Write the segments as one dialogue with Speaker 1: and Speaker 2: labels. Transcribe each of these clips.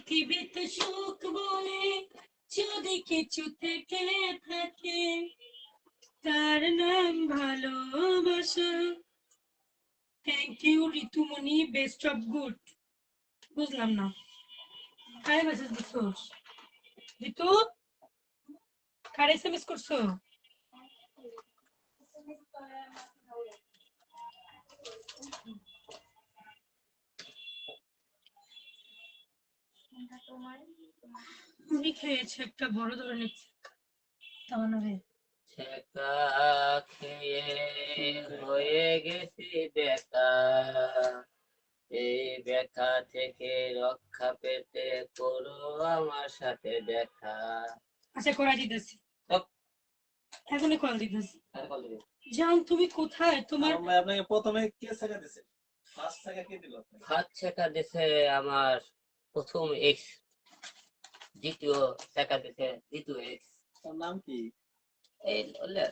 Speaker 1: পৃথিবীতে সুখ বলে যদি কিছু থেকে থাকে তার নাম ভালোবাসা। Thank you Ritumoni, best of good. বুঝলাম না কারে মেসেজ দিছো ঋতু, কারে এসএমএস করছো? উনি খেয়েছে একটা বড় ধরনের
Speaker 2: ছেকা খেয়ে হয়ে গেছি বেকা, এই ব্যথা থেকে রক্ষা পেতে করো আমার সাথে দেখা।
Speaker 1: আচ্ছা করা দিতেছি, এখনই কল দিতেছি। জান তুমি কোথায়? তোমার
Speaker 3: আপনাকে প্রথমে কে ছেকা দিছে? ফার্স্ট ছেকা কে দিল?
Speaker 2: ফার্স্ট ছেকা দিছে আমার প্রথম এক্স, দ্বিতীয় ছেকা দিছে দ্বিতীয় এক্স।
Speaker 3: তার নাম কি?
Speaker 2: এই বললে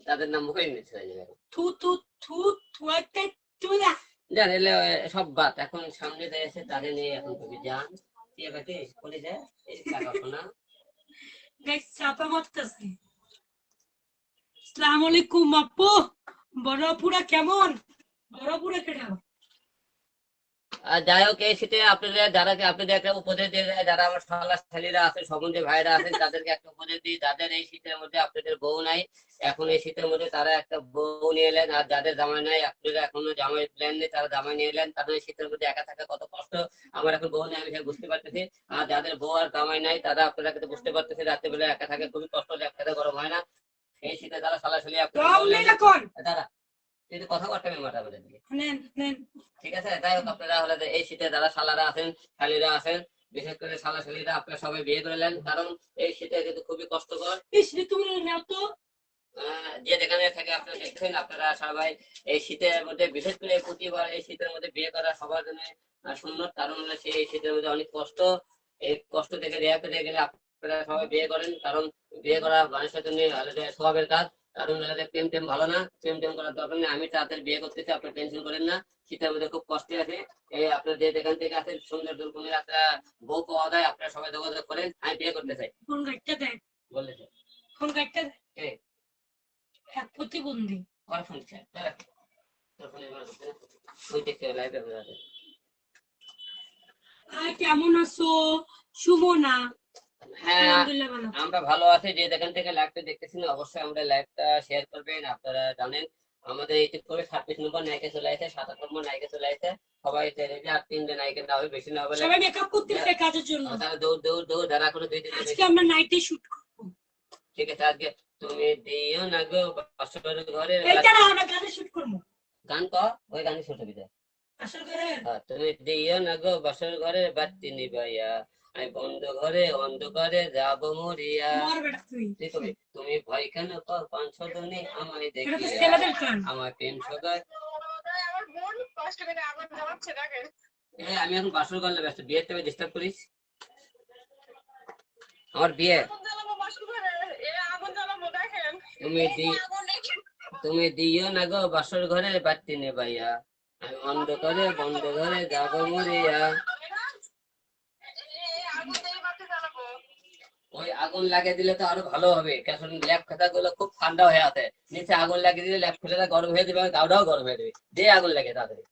Speaker 2: তাদের নাম মুখে নিচ্ছে।
Speaker 1: থু থু থু থুয়াতে তুলা
Speaker 2: জান এলে সব বাত এখন সামনে এসে তাদের নিয়ে এখন তুমি যান দিয়ে বাকি বলে যায় এই টাকা শোনা।
Speaker 1: গাইস চাপা মারতেছে। আসসালামু আলাইকুম আপু, বড়পুরা কেমন? বড়পুরা কেডা?
Speaker 2: আর যাই হোক এই শীতে আপনাদের যারা আপনাদের একটা উপদেশ দিয়ে যায়, যারা আমার শালা শালীরা আছে সম্বন্ধে ভাইরা আছেন তাদেরকে একটা উপদেশ দিই, যাদের এই শীতের মধ্যে আপনাদের বউ নাই, এখন এই শীতের মধ্যে তারা একটা বউ নিয়ে এলেন, আর যাদের জামাই নাই আপনারা এখনো জামাই প্ল্যান নেই তারা জামাই নিয়ে এলেন, তাদের এই শীতের মধ্যে একা থাকা কত কষ্ট। আমার এখন বউ নেই আমি সেটা বুঝতে পারতেছি, আর যাদের বউ আর জামাই নাই তারা আপনারা কিন্তু বুঝতে পারতেছি রাত্রেবেলা একা থাকে খুবই কষ্ট, একসাথে গরম হয় না এই শীতে যারা শালা শালী আপনারা দাদা কিন্তু কথাবার্তা আমি মাথা বলে দিই। ঠিক আছে, যাই হোক আপনারা হলে এই শীতে যারা শালারা আছেন শালীরা আছেন, বিশেষ করে শালা শালীরা আপনারা সবাই বিয়ে করলেন, কারণ এই শীতে কিন্তু খুবই কষ্টকর। এই শীতে তুমি নাও তো যে যেখানে থাকে আপনারা দেখছেন, আপনারা সবাই এই শীতের মধ্যে বিশেষ করে প্রতিবার এই শীতের মধ্যে বিয়ে করা সবার জন্য সুন্নত, কারণ হলো সেই শীতের মধ্যে অনেক কষ্ট, এই কষ্ট থেকে রেহাই পেতে গেলে আপনারা সবাই বিয়ে করেন, কারণ বিয়ে করা মানুষের জন্য স্বভাবের কাজ, কারণ প্রেম টেম ভালো না, প্রেম টেম করার দরকার নেই, আমি তাড়াতাড়ি বিয়ে করতেছি আপনার টেনশন করেন না, শীতের মধ্যে খুব কষ্টে আছে, এই আপনার যে যেখান থেকে আছেন সুন্দর দুর্গুণের একটা বউ পাওয়া যায় আপনারা সবাই যোগাযোগ করেন, আমি বিয়ে করতে চাই।
Speaker 1: ফোন কাটতে দেয়,
Speaker 2: বলেছে
Speaker 1: ফোন কাটতে দেয় এক প্রতিবন্ধী
Speaker 2: আর শুনছে তোর ফোনে ওই দেখতে লাইভে আছে।
Speaker 1: হাই কেমন আছো সুমনা?
Speaker 2: হ্যাঁ আমরা ভালো আছি, যে যেখান থেকে লাইভটা দেখতেছেন অবশ্যই আমরা লাইভটা শেয়ার করবেন, আপনারা জানেন আমাদের ইউটিউব করে 26 নম্বর নায়িকা চলে আসে, 27 নম্বর নায়িকা চলে আসে, সবাই চাইলে যে আর 3 জন নায়িকা না হবে, বেশি না হবে,
Speaker 1: সবাই মেকআপ করতেছে কাজের জন্য,
Speaker 2: তারা দৌড় দৌড় দৌড় যারা কোনো 2 দিন
Speaker 1: আজকে আমরা নাইটে শুট করব।
Speaker 2: ঠিক আছে আজকে তুমি দিও না গো বাসর ঘরে,
Speaker 1: এইটা না আমরা গানে শুট করব,
Speaker 2: গান কর ওই গানই শুনতে দিতে
Speaker 1: আসল করে
Speaker 2: তুমি দিও না গো বাসর ঘরে বাতি নিবাইয়া, আমি বন্ধ ঘরে অন্ধকারে যাব মরিয়া, তুমি ভয় কেন পাও পাঁচ দিনে আমায় দেখিয়া, আমার প্রেম সগায় আমি এখন বাসর ঘরে ব্যস্ত, বিয়ের টাইমে ডিস্টার্ব করিস আমার বিয়ে, তুমি দিও না গো বাসর ঘরে বাতি নেবাইয়া, আমি অন্ধকারে বন্ধ ঘরে যাব মরিয়া। ওই আগুন লাগিয়ে দিলে তো আরো ভালো হবে, কারণ ল্যাব খাতা গুলো খুব ঠান্ডা হয়ে আছে, নিচে আগুন লাগিয়ে দিলে ল্যাব খাতাটা গরম হয়ে যাবে, গাওটাও গরম হয়ে যাবে, দিয়ে আগুন লাগে তাড়াতাড়ি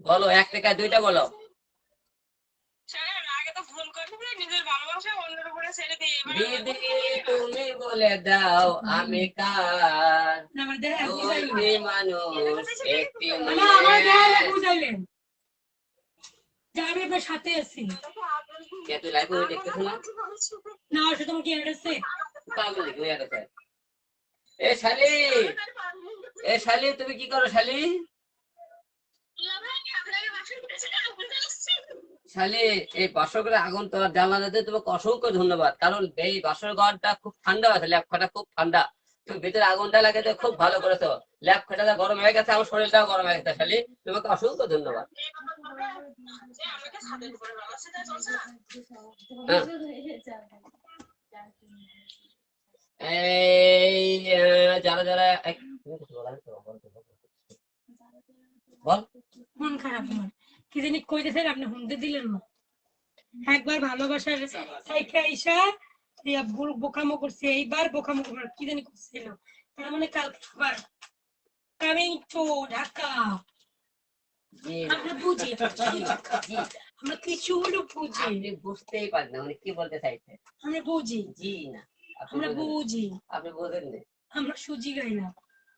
Speaker 2: বলো, এক টাকা দুইটা বলো। তুমি বলে দাও আমি কার, দুই মানুষ একটি
Speaker 1: আমি সাথে আছি,
Speaker 2: তুই লাইভ দেখতেছ না?
Speaker 1: না সেটা তোমার কি অ্যাড্রেসে
Speaker 2: এ শালি, এ শালি তুমি কি করো শালি? শালি এই বাসর ঘরে আগুন তোমার জানালাতে তোমাকে অসংখ্য ধন্যবাদ, কারণ এই বাসর ঘরটা খুব ঠান্ডা আছে, ল্যাব খাটা খুব ঠান্ডা, তুমি ভিতরে আগুনটা লাগাতে খুব ভালো করেছো, ল্যাব খাটাটা গরম হয়ে গেছে, আমার শরীরটাও গরম হয়ে গেছে, শালি তোমাকে অসংখ্য ধন্যবাদ। এই যারা যারা বল।
Speaker 1: মন খারাপ আমার, কি জানি কইতেছেন আপনি শুনতে দিলেন না। একবার ভালোবাসার সাইকে আইসা ভুল বোকামো করছে, এইবার বোকামো করবার কি জানি করছিল, তার মানে কালকে আবার কামিং টু ঢাকা।
Speaker 2: জি
Speaker 1: আমরা বুঝি,
Speaker 2: জি,
Speaker 1: আমরা কিছু হলো বুঝি,
Speaker 2: আপনি বুঝতেই পারেন না উনি কি বলতে চাইছে।
Speaker 1: আমরা বুঝি,
Speaker 2: জি না, আপনি
Speaker 1: আমরা
Speaker 2: বোঝেন না।
Speaker 1: বুঝি,
Speaker 2: আপনি বোঝেন না।
Speaker 1: আমরা সুজি গাই না।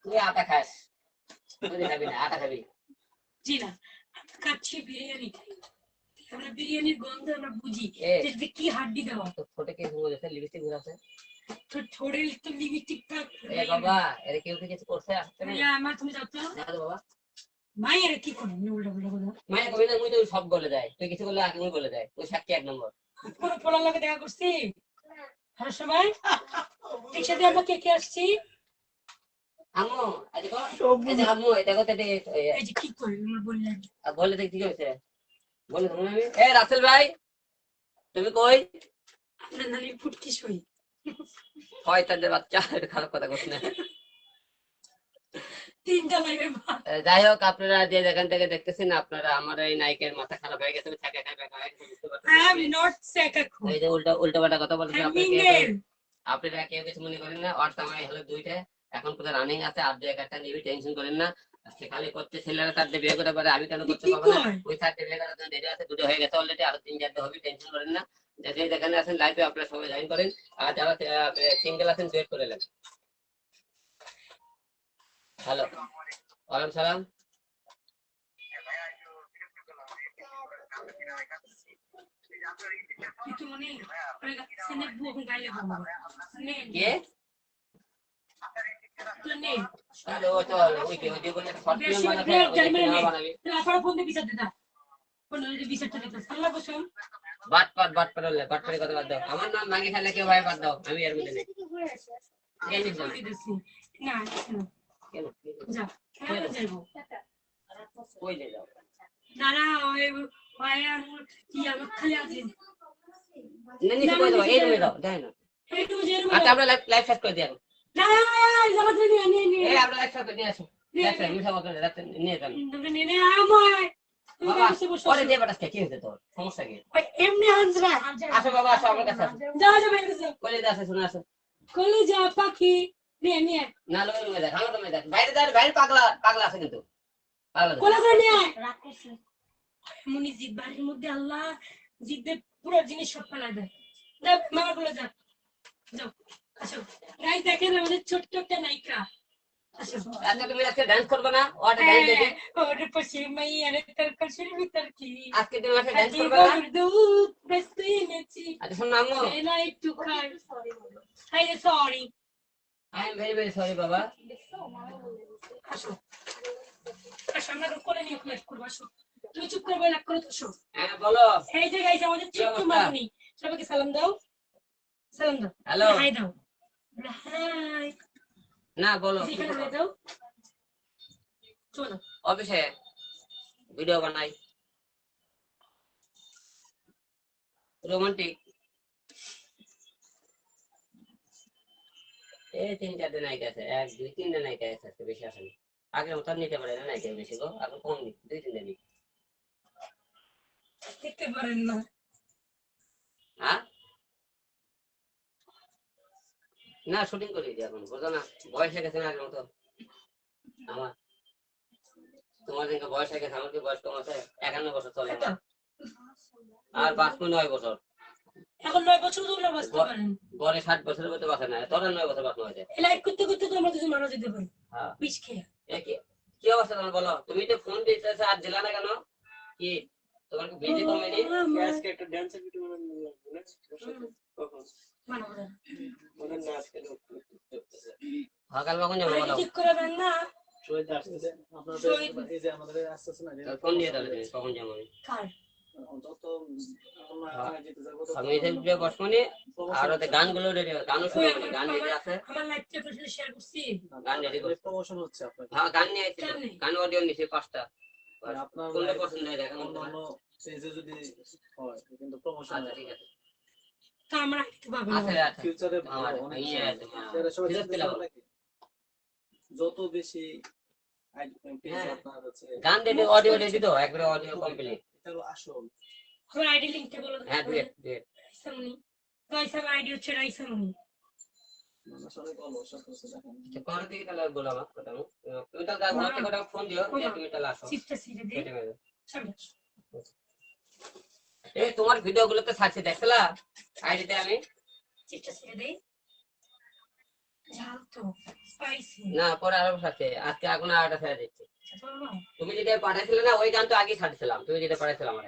Speaker 2: তুই আটা খাস, তুই খাবি না, আটা খাবি।
Speaker 1: জি না, আমরা খাচ্ছি বিরিয়ানি খাই, আমরা বিরিয়ানির গন্ধ আমরা বুঝি
Speaker 2: এ
Speaker 1: যে এটাতে কি হাড্ডি দেওয়া।
Speaker 2: তো ঠোঁটে কি ঘুমোচ্ছে, লিপস্টিক ঘুরাচ্ছে।
Speaker 1: তো থোড়ে তো লিপস্টিকটা
Speaker 2: এ বাবা, এর কেউ কি কিছু করছে আসছে না?
Speaker 1: আমার, তুমি যাও তো
Speaker 2: দেখা তো বাবা।
Speaker 1: ভাই, আরে কি করেন উল্টা পুল্টা কথা।
Speaker 2: মায়ের কবি না, মুই তো সব বলে দেয়, তুই কিছু বললে আগে মুই বলে দেয়, তুই সাক্ষী এক নম্বর।
Speaker 1: কোনো পোলার লগে দেখা করছি হ্যাঁ সবাই একসাথে, আমরা কে কে আসছি।
Speaker 2: আম্মু এই দেখো, এই যে আম্মু এই দেখো তো
Speaker 1: এই যে কি করেন আমার বললেন,
Speaker 2: বলে দেখ কি হয়েছে, বলে তোমার আমি। এ রাসেল ভাই, তুমি কই?
Speaker 1: আপনার নানি ফুটকি সই।
Speaker 2: শয়তানের বাচ্চা, এটা খারাপ কথা করছ না।
Speaker 1: তিনটা লাইনের ভাত।
Speaker 2: যাই হোক, আপনারা যে যেখান থেকে দেখতেছেন, আপনারা আমার এই নায়িকার মাথা খারাপ হয়ে গেছে, ছাকা খাই বেকা হয়ে গেছে, বুঝতে
Speaker 1: আই এম
Speaker 2: পারছেন।
Speaker 1: নট সেকাকু,
Speaker 2: এই যে উল্টা উল্টা পাল্টা কথা বলছেন,
Speaker 1: আই
Speaker 2: আপনারা
Speaker 1: মিঙ্গেল।
Speaker 2: আপনারা কেউ কিছু মনে করেন না। ওর সময় হলো দুইটা, এখন পুরো রানিং আছে, আর দুই একটা নিবি, টেনশন করেন না। আজকে খালি করতে ছেলেরা তার বিয়ে করতে পারে, আমি কেন করতে
Speaker 1: কি
Speaker 2: পারবো না?
Speaker 1: কয়?
Speaker 2: ওই চারটে বিয়ে করার জন্য দেরি আছে, দুটো হয়ে গেছে অলরেডি, আরো তিন চারটে হবে, টেনশন করেন না। যে যেখানে আছেন লাইভে আপনারা সবাই জয়েন করেন, আর যারা সিঙ্গেল আছেন জয়েন করে নেন। হ্যালো, ওয়ালাইকুম সালাম।
Speaker 1: কিন্তু মনে সেনে বুক গাইলে বাবা নে
Speaker 2: কে?
Speaker 1: তো নে
Speaker 2: হ্যালো, চল ওই কে ওই যে বলে শর্ট ফিল্ম বানাতে, ওই যে সিনেমা বানাবি।
Speaker 1: আপনারা ফোন দিয়ে বিচার দিতা, ফোন দিয়ে বিচারটা দিতা আল্লাহ কসম।
Speaker 2: বাট পারলে বাট পারে কথা বাদ দাও, আমার নাম মাগি ফেলে কেউ ভাই বাদ দাও, আমি এর মধ্যে নেই। কেন নিছিলাম?
Speaker 1: দিতেছি না
Speaker 2: কেন
Speaker 1: যা কেন যাইবো
Speaker 2: কই নিয়ে যাও?
Speaker 1: দাঁড়া ওই ওই কি আমার খালি আছে
Speaker 2: না নিচে কই দাও, এই রুমে দাও, যাই না।
Speaker 1: একটু জের
Speaker 2: আচ্ছা, আমরা লাইভ শেষ করে দিই এখন।
Speaker 1: না যাবা তুমি নিয়ে নিয়ে
Speaker 2: এই আমরা লাইভ শেষ করে নিয়ে আসো, লাইভ শেষ মিঠা মতো রাতে নিয়ে যান।
Speaker 1: নিয়ে নিয়ে আমায় তুমি
Speaker 2: বাবা
Speaker 1: বসে বসে
Speaker 2: পরে দিয়ে বাটাস কি হয়েছে তোর, সমস্যা কি?
Speaker 1: এমনি হাজরা
Speaker 2: আসো বাবা, আসো আমার কাছে আসো।
Speaker 1: যা যা বাইরে যাও
Speaker 2: কইলে দে, আসো শুনে আসো।
Speaker 1: কলে যা পাখি নিয়ে নিয়ে
Speaker 2: না লোক রুমে দেখ, আমার রুমে দেখ, বাইরে দেখ, বাইরে পাগলা পাগলা আছে কিন্তু, পাগলা দেখ।
Speaker 1: কোলা করে নিয়ে রাগ করছে মুনি জিদ বাড়ির মধ্যে আল্লাহ জিদে পুরো জিনিস সব ফেলা দেয় না মামা বলে যা যাও আসো গাইস দেখেন আমাদের ছোট্ট একটা নায়িকা আসো
Speaker 2: আচ্ছা, তুমি আজকে ডান্স করবে না? ওটা ডান্স দেখি।
Speaker 1: ওর পাশে মাইয়ারে তার কাছের ভিতর কি
Speaker 2: আজকে তুমি আজকে ডান্স
Speaker 1: আজি
Speaker 2: করবে না?
Speaker 1: গরুর দুধ বেশি এনেছি
Speaker 2: আচ্ছা শোনো আম্মু,
Speaker 1: এলা একটু খাই hi sorry
Speaker 2: I am very very sorry বাবা।
Speaker 1: আসো আসো আমরা করে নিয়ে ক্লাস করবো আসো তুমি চুপ করে বলে লাগ করে তো আসো
Speaker 2: হ্যাঁ বলো।
Speaker 1: এই যে গাইস আমাদের
Speaker 2: কি
Speaker 1: ছোট্ট
Speaker 2: অবস্থা?
Speaker 1: মামুনি সবাইকে সালাম দাও সালাম দাও
Speaker 2: হ্যালো।
Speaker 1: হাই দাও হাই
Speaker 2: না বলো।
Speaker 1: এখানে হাই দাও চলো
Speaker 2: অফিসে ভিডিও বানাই, রোমান্টিক। এই তিন চারটে নায়িকা আছে, এক দুই তিনটে নায়িকা আছে, আজকে বেশি আসেনি। আগের মতো আর নিতে পারে না নায়িকা বেশি গো, এখন কম নি, দুই তিনটে নি।
Speaker 1: দেখতে পারেন না
Speaker 2: হ্যাঁ না, শুটিং করি যে এখন, বুঝো না, বয়স হয়ে গেছে না আগের মতো আমার। তোমার দিনকে বয়স হয়ে গেছে, আমার কি বয়স কম আছে? 51 বছর চলে আমার। আর 5 9 বছর।
Speaker 1: এখন 9 বছর ধরে বাঁচতে পারেন
Speaker 2: গড়ে 60 বছরের মধ্যে বাঁচে না, তোরা 9 বছর বাঁচনো হয়েছে।
Speaker 1: লাইভ করতে করতে তো আমরা দুজন মারা যেতে পারি
Speaker 2: হ্যাঁ,
Speaker 1: বিষ খেয়ে
Speaker 2: কি অবস্থা তোমার বলো? তুমি তো ফোন দিতেছ আর দিলা না কেন? কি তোমার কি বিজি কমেনি?
Speaker 3: আজকে একটা ড্যান্সের ভিডিও বানানো লাগবে না কখন
Speaker 1: বানাবো না
Speaker 3: ওদের নাচ কেন করতেছে
Speaker 2: সকাল কখন যাবো বলো?
Speaker 1: ঠিক করে দেন না
Speaker 3: শহীদ আসতেছে আপনাদের এই যে আমাদের আসতেছে না
Speaker 2: ফোন দিয়ে তাহলে তুমি কখন যাবো? আমি
Speaker 1: কার
Speaker 3: অন্তত আমরা যেতে যাবো তো
Speaker 2: আমি এসে বসবনি, আর ওতে গানগুলো রেডি, গানও শুনে গান রেডি আছে,
Speaker 1: আমার লাইভটা আপনাদের শেয়ার করছি
Speaker 2: গান রেডি করছি।
Speaker 3: প্রমোশন হচ্ছে আপনাদের
Speaker 2: হ্যাঁ গান নিয়ে আসছি, গান অডিও নিয়েছি 5টা।
Speaker 3: আপনার
Speaker 2: কোনটা পছন্দ হয় দেখেন।
Speaker 3: অন্য পেজে যদি হয় কিন্তু প্রমোশন
Speaker 2: আচ্ছা ঠিক আছে,
Speaker 1: তো আমরা একটু পাবো
Speaker 2: আছে আছে
Speaker 3: ফিউচারে
Speaker 2: আমার
Speaker 3: অনেক
Speaker 2: ইয়ে আছে।
Speaker 3: যত বেশি আইডি পেজ
Speaker 2: হ্যাঁ।
Speaker 3: আপনার হচ্ছে
Speaker 2: গান দিতে অডিও দিতে তো একবারে অডিও কমপ্লিট।
Speaker 3: এটা হলো আসল।
Speaker 1: আমার আইডি লিংকটা বলো তো।
Speaker 2: হ্যাঁ ডুয়েট ডুয়েট।
Speaker 1: রাইসামনি। রাইসাম আইডি হচ্ছে রাইসামনি।
Speaker 3: মানুষ অনেক অলস হচ্ছে দেখেন।
Speaker 2: কোন দিকে তাহলে বলো আমার কথা তুমি তো গান ঘর থেকে ফোন দিও যে তুমি তাহলে আসো
Speaker 1: চিপটা সিরে দে।
Speaker 2: কেটে মেরে।
Speaker 1: সামনে।
Speaker 2: এই তোমার ভিডিও গুলোতে ছাড়ছি দেখছলা আইডিতে আমি
Speaker 1: চিপটা সিরে দে। ঝাল তো স্পাইসি।
Speaker 2: না পরে আরো ছাড়ছে আজকে এখন আরেকটা ছেড়ে দিচ্ছি।
Speaker 1: বলো।
Speaker 2: তুমি যেটা পাঠাইছিলে না ওই গান তো আগে ছাড়ছিলাম তুমি যেটা পাঠাইছিলে আমার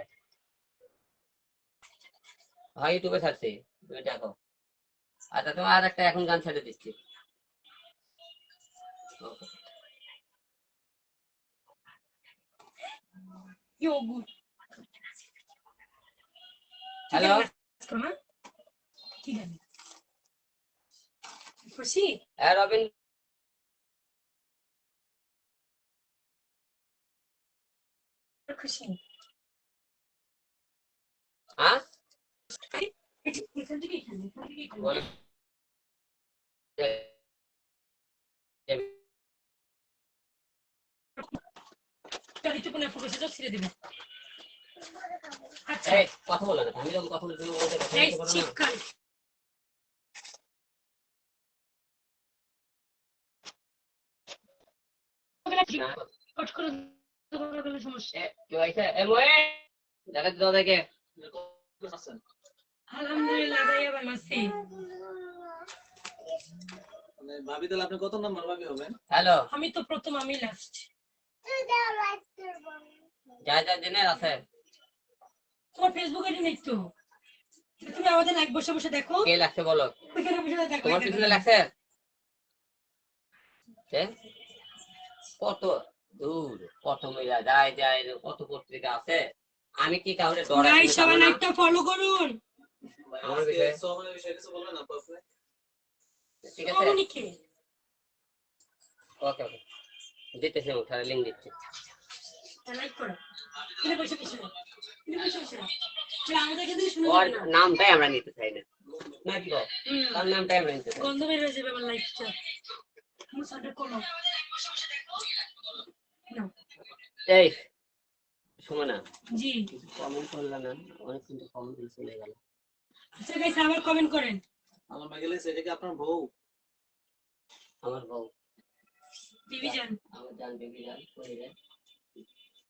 Speaker 2: হয় ইউটিউবে ছাড়ছি তুমি দেখো। আচ্ছা তোমার আর একটা এখন গান ছেড়ে দিচ্ছি।
Speaker 1: ইয়োগুর।
Speaker 2: হ্যালো
Speaker 1: না কি জানি খুশি
Speaker 2: হ্যাঁ রবিন
Speaker 1: খুশি
Speaker 2: হ্যাঁ
Speaker 1: এখান থেকে এখানে এখান থেকে এখানে।
Speaker 2: বলো।
Speaker 1: তাহলে একটু কোনে ফোকাস দাও ছিড়ে দিবে। আচ্ছা
Speaker 2: এই কথা বলো না আমি যখন কথা বলি তুমি বলতে কথা
Speaker 1: এই
Speaker 2: বলতে পারো না।
Speaker 1: চিপকাল
Speaker 2: না,
Speaker 1: কট করে গেলে সমস্যা।
Speaker 2: কেউ আইছে এ মোয়ে দেখা দাও দেখে
Speaker 3: আছেন
Speaker 1: আলহামদুলিল্লাহ ভাইয়া ভালো আছি।
Speaker 3: মানে ভাবি তাহলে আপনি কত নাম্বার ভাবি হবেন?
Speaker 2: হ্যালো
Speaker 1: আমি তো প্রথম আমি লাস্ট।
Speaker 2: যা যা দিনে আছে
Speaker 1: তোমার ফেসবুক আইডি নেই তো? তুমি আমাদের লাইভ বসে বসে দেখো।
Speaker 2: কে লাগছে বলো
Speaker 1: ওইখানে বসে দেখো।
Speaker 2: তোমার পিছনে লাগছে এ? কত দূর কত মেলা যায় যায় কত পত্রিকা আছে আমি কি কাউরে ডরাই
Speaker 1: গাইস
Speaker 2: তুমি
Speaker 1: সবাই
Speaker 2: জানো না?
Speaker 1: লাইভটা ফলো করুন।
Speaker 3: ভাই
Speaker 2: আমার
Speaker 3: আজকে
Speaker 2: বিষয়ে-
Speaker 3: সোহানের বিষয়ে কিছু বলবেন আপু আপনি?
Speaker 2: ঠিক আছে
Speaker 1: অমনিকে
Speaker 2: ওকে ওকে দিতেছি উঠার লিঙ্ক দিচ্ছি
Speaker 1: লাইক করো। এখানে বসে বসে এখানে বসে বসে আমাদের কিন্তু শুনে
Speaker 2: ওর
Speaker 1: যাবে না।
Speaker 2: নামটাই আমরা নিতে চাই না না কি গো
Speaker 1: হুম,
Speaker 2: তার নামটাই আমরা নিতে চাই
Speaker 1: গন্ধ বের হয়ে যাবে আমার লাইফটা। আমার সাথে কোনো না।
Speaker 2: এই শোনো না
Speaker 1: জি
Speaker 2: কমেন্ট করলে না অনেক কিন্তু কমেন্ট চলে গেল
Speaker 1: আচ্ছা গাইস আবার কমেন্ট করেন।
Speaker 3: আমার মেয়ে গেছে এটা কি আপনার বউ?
Speaker 2: আমার বউ
Speaker 1: বিবি জান
Speaker 2: আমার জান বেবি জান কই রে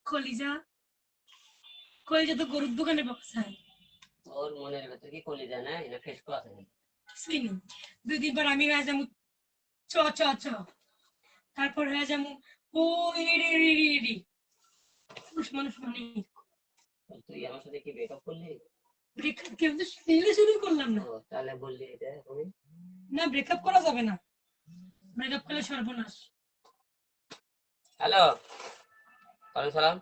Speaker 1: কলিজা কলিজা তো গরুর দোকানে বসায়।
Speaker 2: ওর মনের ভেতর কি কলি যায় না এটা ফেস করা আছে
Speaker 1: শুনি দুই দিন পর আমি হয়ে যাবো চ চ চ তারপর হয়ে যাবো ও এডি এডি এডি মানুষ মানে
Speaker 2: তুই আমার সাথে কি ব্রেকআপ করলি
Speaker 1: ব্রেকআপ কেউ তো শুনলে শুরু করলাম না।
Speaker 2: ও তাহলে বললি এটা তুমি
Speaker 1: না ব্রেকআপ করা যাবে না। ব্রেকআপ করলে সর্বনাশ।
Speaker 2: হ্যালো ওয়ালাইকুম সালাম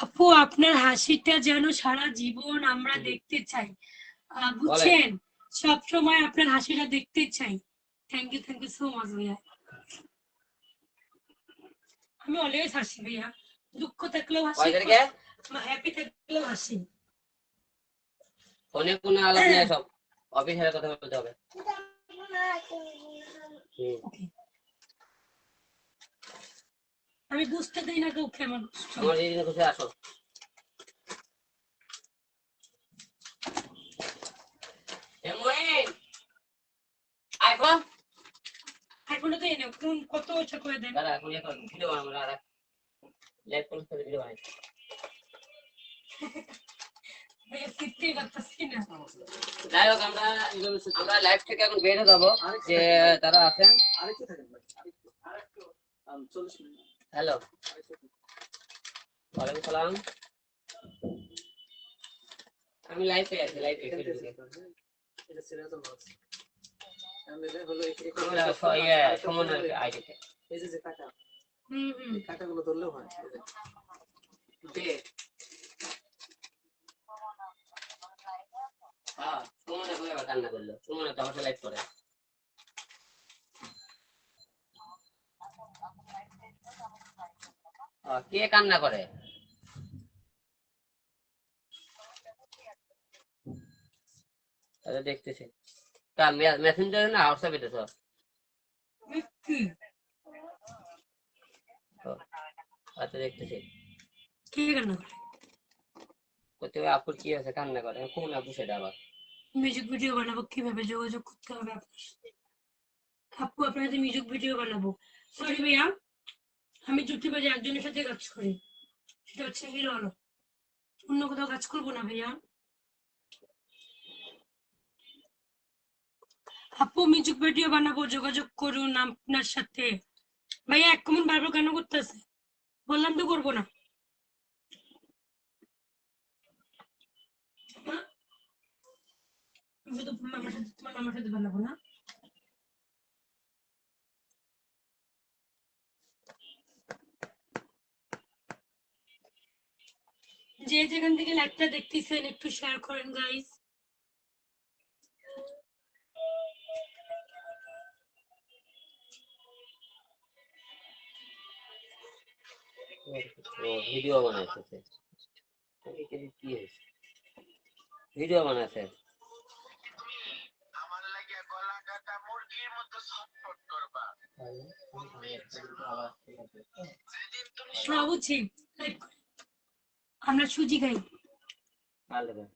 Speaker 1: আপু আপনার হাসিটা যেন সারা জীবন আমরা দেখতে চাই। বুঝছেন সব সময় আপনার হাসিটা দেখতে চাই। থ্যাংক ইউ সো মাচ ভাইয়া। আমি অলওয়েজ হাসি ভাইয়া। দুঃখ থাকলেও হাসি,
Speaker 2: কয় তারিখে
Speaker 1: হ্যাপি থাকলেও হাসি।
Speaker 2: ফোনে কোনো আলাপ নেই সব অফিসের কথা বলতে হবে হুম।
Speaker 1: Okay. আমি বুঝতে দেই না কাউকে আমার কষ্ট।
Speaker 2: আমার যেদিন খুশি আসো আইফোন
Speaker 1: এখনো তো এনে কত ওটা করে দেন।
Speaker 2: দাদা এখন এখন ভিডিও বানাবো আর লাইভ করতে হবে ভিডিও বানাই
Speaker 1: ভাইয়া ফিরতেই পারতাছি না।
Speaker 2: যাই হোক আমরা লাইভ থেকে এখন বের হয়ে যাবো যে তারা আছেন
Speaker 3: আরেকটু থাকেন ভাই আরেকটু 40 মিনিট
Speaker 2: হ্যালো ওয়ালাইকুম সালাম আমি লাইভে আছি লাইভে
Speaker 3: এটা সিরিয়াস লস আমি হলো
Speaker 2: সমন্বয় আইডিতে
Speaker 3: এই যে টাকা
Speaker 1: হুম হুম
Speaker 3: এই টাকাগুলো ধরলেও হয়
Speaker 2: হ্যাঁ সুমনে করে কান্না করলো সুমনে তো আমার লাইভ করে কে কান্না করে দেখতেছি মেসেঞ্জারে না হোয়াটসঅ্যাপে তো
Speaker 1: কি
Speaker 2: আচ্ছা দেখতেছি
Speaker 1: কে কান্না করে?
Speaker 2: করতে হবে। আপুর কি আছে কান্না করে? কোন আপু সেটা আবার?
Speaker 1: মিউজিক ভিডিও বানাবো, কিভাবে যোগাযোগ করতে হবে আপনার সাথে? আপু আপনার সাথে মিউজিক ভিডিও বানাবো। সরি ভাইয়া, আমি জুটিবাজে একজনের সাথে কাজ করি, সেটা হচ্ছে হিরো আলম। অন্য কোথাও কাজ করবো না ভাইয়া। আপু মিউজিক ভিডিও বানাবো, যোগাযোগ করুন আপনার সাথে। ভাইয়া এক কমেন্ট বারবার কেন করতেছে? বললাম তো করবো না। হ্যাঁ? আমি তো আমার সাথে বানাবো না। যে যেখান থেকে লাইভটা দেখতেছেন একটু শেয়ার করেন গাইস।
Speaker 2: ও ভিডিও বানাইতেছে। কি হয়েছে? ভিডিও বানাচ্ছে।
Speaker 1: হ্যাঁ বুঝছি। লাইভ করে। আমরা সুজি খাই।
Speaker 2: ভালো করে।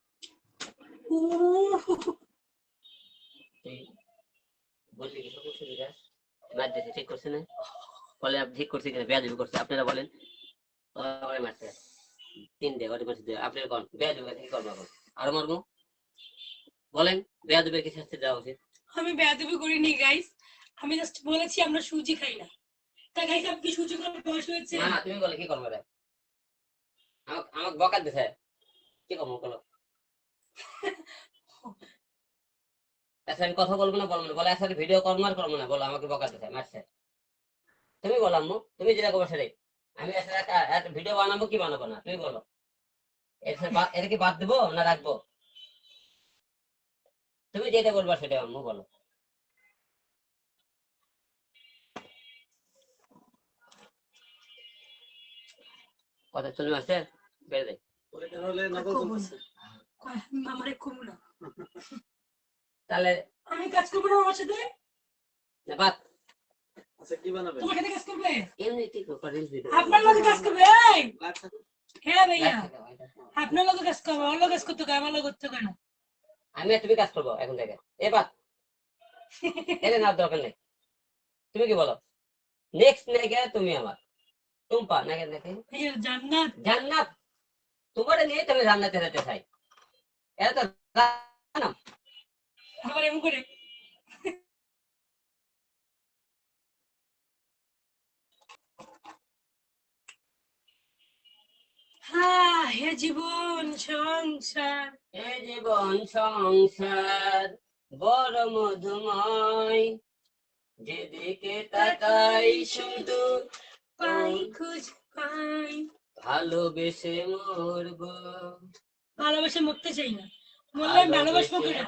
Speaker 2: এই বললি কিছু করছে বিকাশ? মার দিয়েছে, ঠিক করছে না? বলে আপনি ঠিক করছে কিনা? বেয়াদবি করছে, আপনারা বলেন। ওরে মারছে 3 দিয়ে, ওরে মারছে 2। আপনারা কোন বেয়াদবি কি করবো এখন? আরো মারবো? বলেন, বেয়াদবির কি শাস্তি দেওয়া উচিত?
Speaker 1: আমি বেয়াদবি করিনি গাইস, আমি জাস্ট বলেছি আমরা সুজি খাই না। তা গাইস আপনি কি সুজি খাওয়ার বয়স হয়েছে?
Speaker 2: না না, তুমি বলে কি করবো রে? আমাকে বকা দিছে, কি করবো বলো? আচ্ছা আমি কথা বলবো না, বলবো না, বলে আচ্ছা ভিডিও করবো আর করবো না, বলো আমাকে বকা দিছে, মারছে। তুমি বলো আম্মু, তুমি যেটা করবো সেটাই। আমি একটা ভিডিও বানাবো কি বানাবো না, তুমি বলো। এটা কি বাদ দেবো না রাখবো? তুমি যেটা করবা সেটাই আম্মু, বলো। কথা চলে আসছে, বেড়ে দেয়।
Speaker 3: পরে কেন হলে নকল করতেছে?
Speaker 1: আমারে কমু না।
Speaker 2: তাহলে
Speaker 1: আমি কাজ করবো না আমার সাথে?
Speaker 2: না বাদ।
Speaker 3: আচ্ছা কি বানাবেন?
Speaker 1: তোমার সাথে কাজ করবে?
Speaker 2: এমনি ঠিক রিলস ভিডিও
Speaker 1: আপনার লগে কাজ করবে? এই
Speaker 3: লাইভ থাকুন।
Speaker 1: হ্যাঁ ভাইয়া, আপনার লগে কাজ করবে, ওর লগে কাজ করতে হবে, আমার লগে করতে হবে না।
Speaker 2: আমি আর তুমি কাজ করবো এখন থেকে, এ বাদ। এটা না দরকার নেই। তুমি কি বলো? নেক্সট নাকি তুমি আমার টুম্পা নাকি নাকি
Speaker 1: ভাইয়া জান্নাত।
Speaker 2: জান্নাত। তোমার নিয়ে তুমি জান্নাতে যেতে চাই, এটা তো জানাম।
Speaker 1: আবার এমন করে। হ্যাঁ হে জীবন সংসার।
Speaker 2: এ জীবন সংসার বড় মধুময়, যেদিকে তাকাই শুধু
Speaker 1: পাই খুঁজ পাই।
Speaker 2: ভালোবেসে মরবো।
Speaker 1: ভালোবাসে মরতে চাই না, মরলে আমি ভালোবাসবো
Speaker 2: ভালোবেসে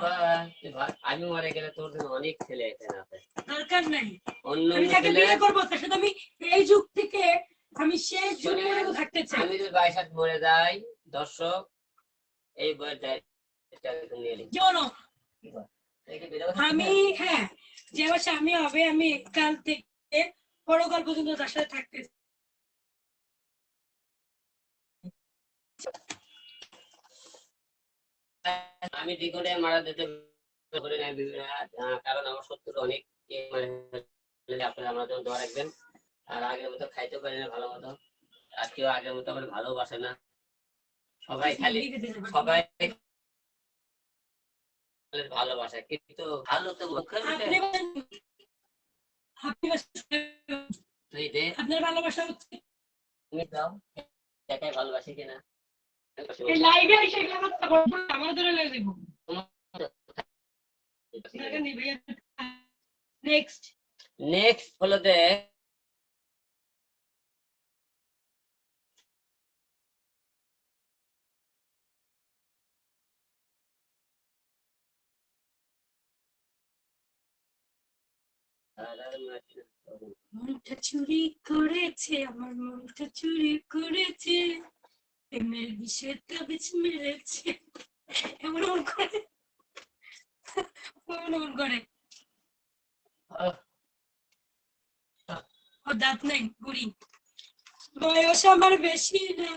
Speaker 1: কেন?
Speaker 2: আমি মরে গেলে তোর জন্য অনেক ছেলে এখানে আছে।
Speaker 1: দরকার নাই।
Speaker 2: অন্য
Speaker 1: আমি
Speaker 2: অন্য
Speaker 1: যাকে
Speaker 2: ছেলে
Speaker 1: বিয়ে করবো তার সাথে আমি এই যুগ থেকে আমি শেষ যুগ
Speaker 2: শুনে,
Speaker 1: পর্যন্ত থাকতে চাই।
Speaker 2: আমি যদি বাইসাত মরে যাই, দর্শক এই বইয়ের নিয়ে নিই।
Speaker 1: যেমন
Speaker 2: কি কর? এই কি বিধবা থাকতে
Speaker 1: আমি,
Speaker 2: চায়?
Speaker 1: হ্যাঁ, যে আমার স্বামী হবে আমি কাল থেকে পরকাল পর্যন্ত তার সাথে থাকতে চাই।
Speaker 2: আমি দ্বিগুণে মারা যেতে পারি না, কারণ আমার শত্রু অনেক। আপনারা আমার জন্য দোয়া রাখবেন। আর আগের মতো খাইতে পারি না ভালো মতো, আর কেউ আগের মতো আমার ভালোবাসে না। সবাই খালি সবাই ভালোবাসে, কিন্তু ভালো তো মুখের
Speaker 1: আপনি
Speaker 2: মুখে।
Speaker 1: বলেন, আপনি
Speaker 2: তুই দে,
Speaker 1: আপনার ভালোবাসা হচ্ছে
Speaker 2: তুমি দাও, দেখাই ভালোবাসি কিনা।
Speaker 1: এই লাইভে এসে এগুলো কথা বলবো না, আমার ধরে লেগে দেবো। দরকার নেই ভাইয়া। নেক্সট।
Speaker 2: নেক্সট হলো যে
Speaker 1: মনটা চুরি করেছে, আমার মনটা চুরি করেছে, প্রেমের বিষয়ে তাবিজ মেরেছে। এমন এমন করে, এমন এমন করে। ও দাঁত নাই বুড়ি, বয়স আমার বেশি না,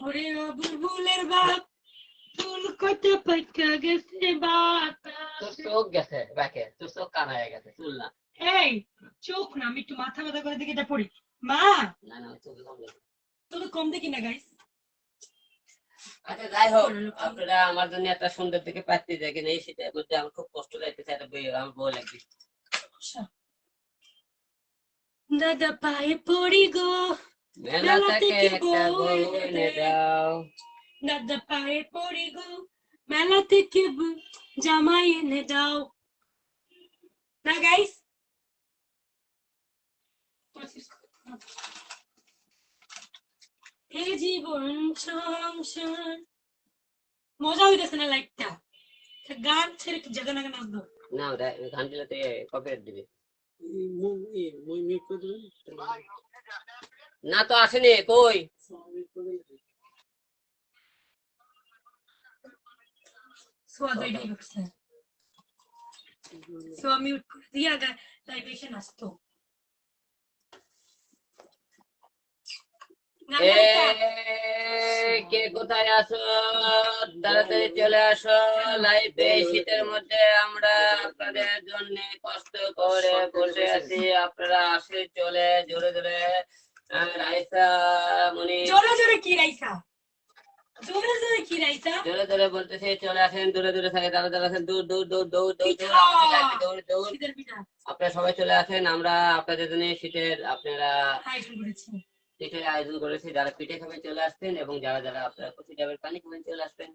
Speaker 1: ওরে ও বুলবুলের বাপ, ফুল কটা পাইকা গেছে
Speaker 2: তোর
Speaker 1: বাতাসে।
Speaker 2: চোখ গেছে ব্যাকে, তোর চোখ কানা হয়ে গেছে, চুল না।
Speaker 1: এই চোখ না, আমি একটু মাথা ব্যথা করে দেখি এটা পড়ি। মা
Speaker 2: না না, চোখে কম গেছে।
Speaker 1: তোকে কম দেখি না গাইস।
Speaker 2: আচ্ছা যাই হোক, আপনারা আমার জন্য একটা সুন্দর দিকে পাচ্ছি, দেখেন এই শীতের মধ্যে আমার খুব কষ্ট লাগতেছে, একটা বই আমার বউ লাগবে।
Speaker 1: দাদা পায়ে পড়ি গো,
Speaker 2: মেলা থেকে একটা বই এনে দাও।
Speaker 1: দাদা পায়ে পড়ি গো, মেলা থেকে জামাই এনে দাও। না গাইস, এ জীবন সংসার, মজা হইতেছে না লাইফটা, গান ছেড়ে একটু জায়গা নাগা নাচবো।
Speaker 2: না ওটা গান দিলে তো কপিরাইট দিবে। না তো আসেনি কই।
Speaker 1: সোয়া তৈরি করছে, সোয়া মিউট করে দিয়ে আগে লাইভে এসে নাচতো।
Speaker 2: এ কে কোথায় আছো, তাড়াতাড়ি চলে আসো লাইভে। শীতের মধ্যে আমরা আপনাদের জন্য কষ্ট করে বসে আছি, আপনারা আসে চলে জোরে জোরে। রাইসা মনি,
Speaker 1: জোরে জোরে কি রাইসা, জোরে জোরে কি রাইসা,
Speaker 2: জোরে জোরে বলতেছে চলে আসেন, দূরে দূরে থাকে যারা যারা আছেন, দৌড় দৌড় দৌড় দৌড় দৌড় দৌড়,
Speaker 1: পিঠা,
Speaker 2: আমাদের লাইভে দৌড় দৌড়।
Speaker 1: শীতের পিঠা
Speaker 2: আপনারা সবাই চলে আসেন, আমরা আপনাদের জন্য শীতের আপনারা
Speaker 1: আয়োজন করেছি।
Speaker 2: পিঠের আয়োজন করেছি। যারা পিঠে খাবেন চলে আসবেন, এবং যারা যারা আপনারা কচি ডাবের পানি খাবেন চলে আসবেন।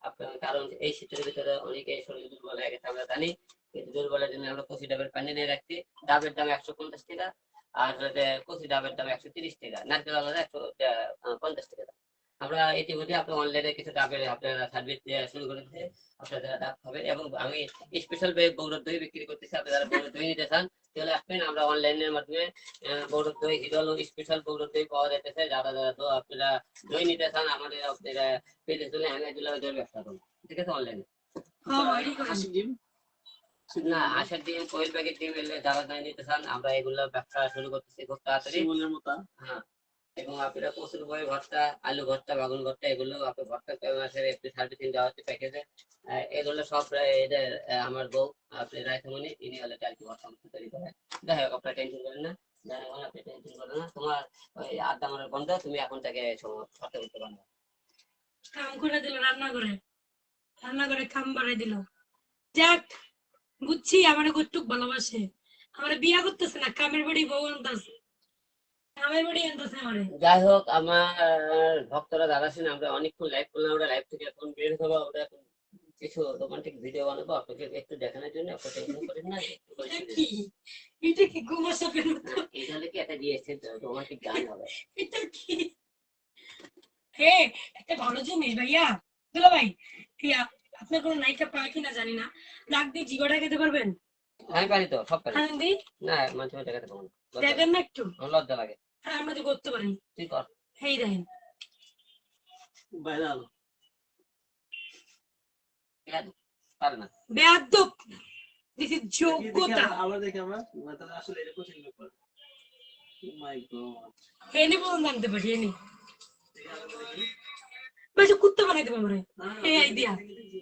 Speaker 2: আপনার কারণ এই শীতের ভিতরে অনেকে শরীর দুর্বল হয়ে গেছে, আমরা জানি। কিন্তু দুর্বলের জন্য আমরা কচি ডাবের পানি নিয়ে রাখছি। ডাবের দাম 150 টাকা, আর কচি ডাবের দাম 130 টাকা, নারকেল আলাদা 150 টাকা। আমরা ইতিমধ্যে আপনার অনলাইনে কিছু ডাবের আপনারা সার্ভিস দেওয়া শুরু করেছে, আপনারা ডাব খাবেন। এবং আমি স্পেশাল গৌরব দই বিক্রি করতেছি, আপনারা গৌরব দই নিতে চান চলে আসবেন। আমরা অনলাইনের মাধ্যমে গৌরব দই হিরল স্পেশাল গৌরব দই পাওয়া যাইতেছে। যারা যারা তো আপনারা দই নিতে চান আমাদের আপনারা পেজে চলে অ্যামাজনে দই ব্যবসা করুন, ঠিক আছে? অনলাইনে না, আসার ডিম, কোয়েল প্যাকেট ডিম এলে যারা যারা নিতে চান, আমরা এগুলো ব্যবসা শুরু করতেছি খুব তাড়াতাড়ি। হ্যাঁ, এবং আপনারা প্রচুর বই ভর্তা, আলু ভর্তা, বাগুন ভর্তা, এগুলো আপনি ভর্তা মাসের একটু সার্ভিসিং দেওয়া হচ্ছে প্যাকেজে। এগুলো সব এদের আমার বউ আপনি রায়সমণি, তিনি হলে আর কি ভর্তা মতো তৈরি করে। যাই হোক, আপনার টেনশন করেন না, আপনি টেনশন করেন না। তোমার ওই আড্ডা মারার বন্ধ, তুমি এখন থেকে ভর্তা করতে পারবে।
Speaker 1: কাম করে দিল রান্নাঘরে, রান্নাঘরে কাম বাড়াই দিল। যাক, বুঝছি আমার কতটুক ভালোবাসে, আমার বিয়া করতেছে না, কামের বাড়ি বউ আনতেছে, কামের বাড়ি আনতেছে আমারে।
Speaker 2: যাই হোক, আমার ভক্তরা যারা আছেন, আমরা অনেকক্ষণ লাইভ করলাম, আমরা লাইভ থেকে এখন বের হবো। আমরা এখন কিছু রোমান্টিক ভিডিও বানাবো আপনাকে একটু দেখানোর জন্য। আপনি টেনশন করেন না, একটু করে
Speaker 1: এটা
Speaker 2: শুনে
Speaker 1: কি, এটা কি গোমা সাপের মতো,
Speaker 2: না, এই হলে কি একটা দিয়েছে রোমান্টিক গান হবে।
Speaker 1: এটা কি? হে, একটা ভালো জিনিস ভাইয়া, দুলা ভাই, ইয়া, আপনার কোনো নায়িকা পায় কিনা জানি না, নাক দিয়ে জিগোটা খেতে পারবেন?
Speaker 2: আমি পারি তো, সব পারি।
Speaker 1: আনন্দি
Speaker 2: না, মাঝে মাঝে দেখাতে পারবো না,
Speaker 1: দেখেন না একটু,
Speaker 2: আমার লজ্জা লাগে।
Speaker 1: হ্যাঁ আমরা তো করতে পারি।
Speaker 2: তুই কর।
Speaker 1: এই দেখেন,
Speaker 2: পারে না।
Speaker 1: বেয়াদব, দিস ইজ যোগ্যতা।
Speaker 3: আবার দেখি আমরা তাহলে আসলে এটা কোচিং ব্যাপার। ও মাই গড,
Speaker 1: এনে বলুন জানতে পারি, এনে বেশি কুত্তা বানাই দেবো আমরা, এই আইডিয়া।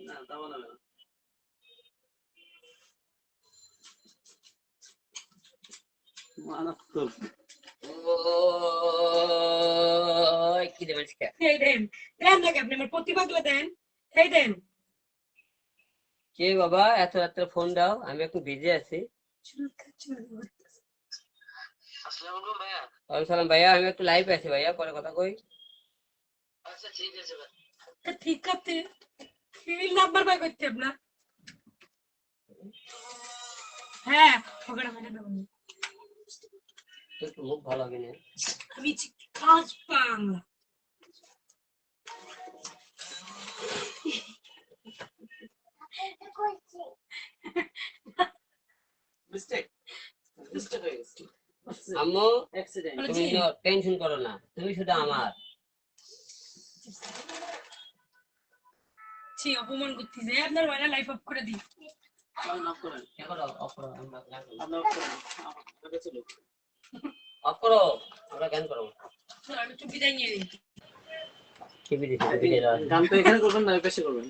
Speaker 3: না তা না, মারাত্মক।
Speaker 2: ওই কি দেবেন শিখা?
Speaker 1: এই দেন, দেন নাকি আপনি আমার প্রতিভাগুলো দেন, এই দেন।
Speaker 2: কে বাবা এত রাত্রে ফোন দাও? আমি একটু বিজি আছি।
Speaker 3: আসসালামু আলাইকুম ভাইয়া।
Speaker 2: ওয়ালাইকুম সালাম ভাইয়া, আমি একটু লাইভ আছি ভাইয়া, পরে কথা কই।
Speaker 3: আচ্ছা ঠিক আছে ভাই।
Speaker 1: ঠিক আছে, এই নাম্বার পাই করতে আপনার? হ্যাঁ, ওখানে মানে দেবো।
Speaker 2: তুই একটু মুখ ভালো হবে না।
Speaker 1: আমি কাজ বাংলা।
Speaker 3: মিস্টেক হয়ে গেছে।
Speaker 2: আম্মু,
Speaker 3: অ্যাক্সিডেন্ট।
Speaker 2: তুমি টেনশন করো না, তুমি শুধু আমার।
Speaker 1: ছি, অপমান করতেছে আপনার, ওয়াইনা লাইফ অফ করে দিই।
Speaker 3: অন অফ করেন।
Speaker 2: এখন অফ করো, আমরা
Speaker 3: আপনি অফ করেন। আমাকে চলো।
Speaker 2: অফ করো, আমরা কেন করবো?
Speaker 1: আমি একটু বিদায় নিয়ে নিই।
Speaker 2: কি বিদেশি
Speaker 3: গান তো এখানে করবেন না, পেশে করবেন।